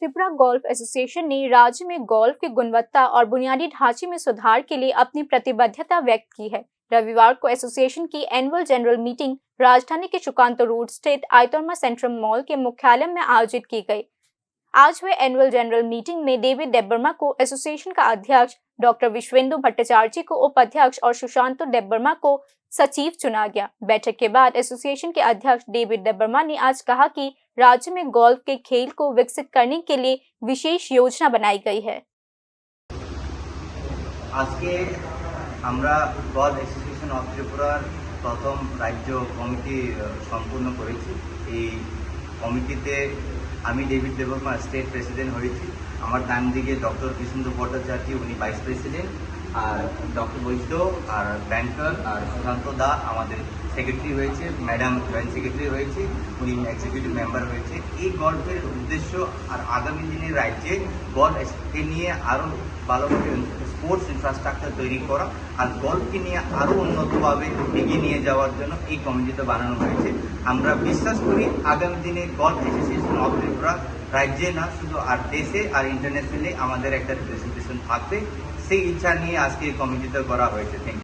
Tripura golf association ने राज्य में गोल्फ की गुणवत्ता और बुनियादी ढांचे में सुधार के लिए अपनी प्रतिबद्धता व्यक्त की है। रविवार को एसोसिएशन की एनुअल जनरल मीटिंग राजधानी के शुकांतो रोड स्थित आइतोरमा सेंट्रल मॉल के मुख्यालय में आयोजित की गई। आज हुए एनुअल जनरल मीटिंग में डेविड देबबर्मा को एसोसिएशन का अध्यक्ष, डॉक्टर विश्वेंदु भट्टाचार्य को उपाध्यक्ष और सुशांतो देबबर्मा को सचिव चुना गया। बैठक के बाद एसोसिएशन के अध्यक्ष डेविड देबबर्मा ने आज कहा कि राज्य में गोल्फ के खेल को विकसित करने के लिए विशेष योजना बनाई गई है। आज के আমরা গোল্ফ অ্যাসোসিয়েশন অফ ত্রিপুরার প্রথম রাজ্য কমিটি সম্পূর্ণ করেছি। এই কমিটিতে আমি ডেভিড দেববর্মা স্টেট প্রেসিডেন্ট হয়েছি। আমার ডান দিকে ডক্টর বিষ্ণু ভট্টাচার্য, উনি ভাইস প্রেসিডেন্ট, আর ডক্টর বৈদ্য আর ব্যাংকার আর সুশান্ত দা আমাদের সেক্রেটারি হয়েছে, ম্যাডাম জয়েন্ট সেক্রেটারি হয়েছে, উনি এক্সিকিউটিভ মেম্বার হয়েছে। এই গল্পের উদ্দেশ্য আর আগামী দিনে রাজ্যে গল্ফকে নিয়ে আরও ভালোভাবে স্পোর্টস ইনফ্রাস্ট্রাকচার তৈরি করা আর গল্ফকে নিয়ে আরও উন্নতভাবে এগিয়ে নিয়ে যাওয়ার জন্য এই কমিটিটা বানানো হয়েছে। আমরা বিশ্বাস করি আগামী দিনে গল্ফ অ্যাসোসিয়েশন অফ ত্রিপুরা রাজ্যে না শুধু আর দেশে আর ইন্টারন্যাশনালি আমাদের একটা রিপ্রেজেন্টেশন থাকবে। সেই ইচ্ছা নিয়ে আজকে এই কমিটিটা করা হয়েছে। Thank you.